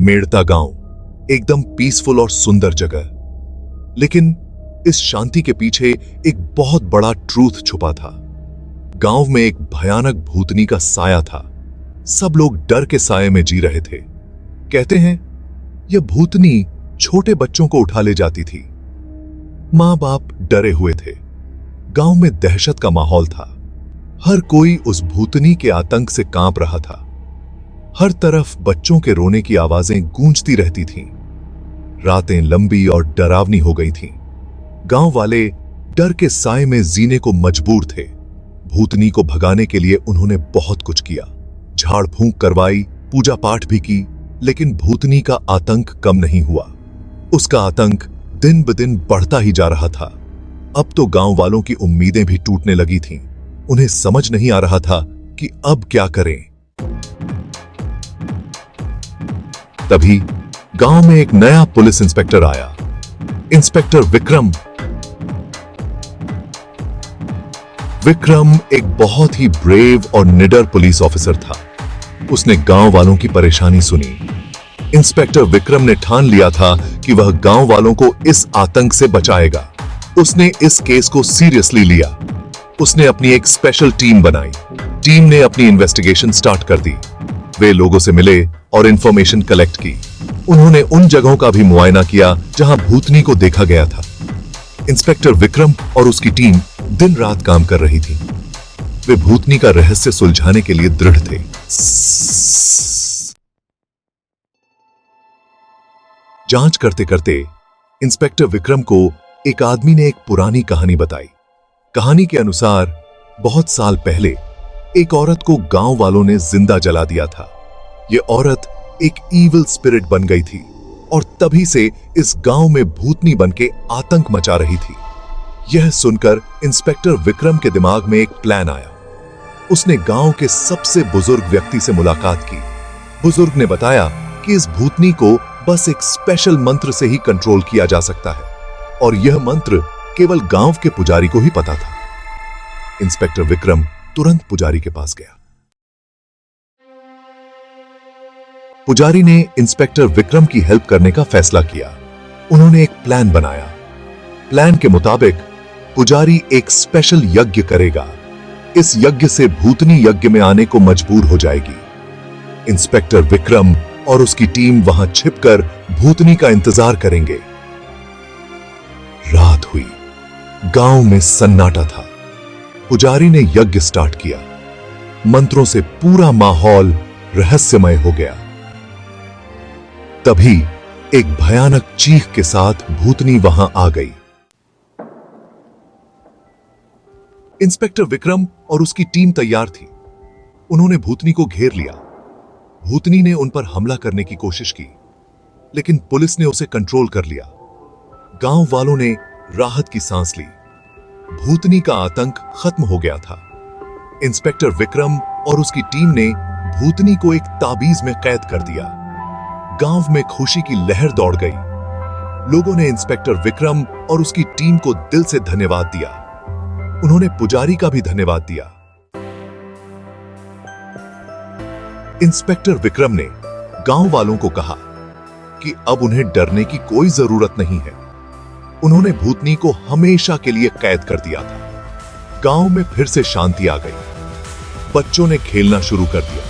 मेड़ता गांव एकदम पीसफुल और सुंदर जगह, लेकिन इस शांति के पीछे एक बहुत बड़ा ट्रूथ छुपा था। गांव में एक भयानक भूतनी का साया था। सब लोग डर के साये में जी रहे थे। कहते हैं यह भूतनी छोटे बच्चों को उठा ले जाती थी। मां बाप डरे हुए थे। गांव में दहशत का माहौल था। हर कोई उस भूतनी के आतंक से कांप रहा था। हर तरफ बच्चों के रोने की आवाजें गूंजती रहती थीं। रातें लंबी और डरावनी हो गई थीं। गांव वाले डर के साए में जीने को मजबूर थे। भूतनी को भगाने के लिए उन्होंने बहुत कुछ किया। झाड़ फूंक करवाई, पूजा पाठ भी की, लेकिन भूतनी का आतंक कम नहीं हुआ। उसका आतंक दिन ब दिन बढ़ता ही जा रहा था। अब तो गांव वालों की उम्मीदें भी टूटने लगी थीं। उन्हें समझ नहीं आ रहा था कि अब क्या करें। तभी गांव में एक नया पुलिस इंस्पेक्टर आया, इंस्पेक्टर विक्रम। विक्रम एक बहुत ही ब्रेव और निडर पुलिस ऑफिसर था। उसने गांव वालों की परेशानी सुनी। इंस्पेक्टर विक्रम ने ठान लिया था कि वह गांव वालों को इस आतंक से बचाएगा। उसने इस केस को सीरियसली लिया। उसने अपनी एक स्पेशल टीम बनाई। टीम ने अपनी इन्वेस्टिगेशन स्टार्ट कर दी। वे लोगों से मिले और इंफॉर्मेशन कलेक्ट की। उन्होंने उन जगहों का भी मुआयना किया जहां भूतनी को देखा गया था। इंस्पेक्टर विक्रम और उसकी टीम दिन रात काम कर रही थी। वे भूतनी का रहस्य सुलझाने के लिए दृढ़ थे। जांच करते करते इंस्पेक्टर विक्रम को एक आदमी ने एक पुरानी कहानी बताई। कहानी के अनुसार बहुत साल पहले एक औरत को गांव वालों ने जिंदा जला दिया था। यह औरत एक ईविल स्पिरिट बन गई थी और तभी से इस गांव में भूतनी बनके आतंक मचा रही थी। यह सुनकर इंस्पेक्टर विक्रम के दिमाग में एक प्लान आया। उसने गांव के सबसे बुजुर्ग व्यक्ति से मुलाकात की। बुजुर्ग ने बताया कि इस भूतनी को बस एक स्पेशल मंत्र से ही कंट्रोल किया जा सकता है और यह मंत्र केवल गांव के पुजारी को ही पता था। इंस्पेक्टर विक्रम तुरंत पुजारी के पास गया। पुजारी ने इंस्पेक्टर विक्रम की हेल्प करने का फैसला किया। उन्होंने एक प्लान बनाया। प्लान के मुताबिक पुजारी एक स्पेशल यज्ञ करेगा। इस यज्ञ से भूतनी यज्ञ में आने को मजबूर हो जाएगी। इंस्पेक्टर विक्रम और उसकी टीम वहां छिपकर भूतनी का इंतजार करेंगे। रात हुई। गांव में सन्नाटा था। पुजारी ने यज्ञ स्टार्ट किया। मंत्रों से पूरा माहौल रहस्यमय हो गया। तभी एक भयानक चीख के साथ भूतनी वहां आ गई। इंस्पेक्टर विक्रम और उसकी टीम तैयार थी। उन्होंने भूतनी को घेर लिया। भूतनी ने उन पर हमला करने की कोशिश की, लेकिन पुलिस ने उसे कंट्रोल कर लिया। गांव वालों ने राहत की सांस ली। भूतनी का आतंक खत्म हो गया था। इंस्पेक्टर विक्रम और उसकी टीम ने भूतनी को एक ताबीज में कैद कर दिया। गांव में खुशी की लहर दौड़ गई। लोगों ने इंस्पेक्टर विक्रम और उसकी टीम को दिल से धन्यवाद दिया। उन्होंने पुजारी का भी धन्यवाद दिया। इंस्पेक्टर विक्रम ने गांव वालों को कहा कि अब उन्हें डरने की कोई जरूरत नहीं है। उन्होंने भूतनी को हमेशा के लिए कैद कर दिया था। गांव में फिर से शांति आ गई। बच्चों ने खेलना शुरू कर दिया।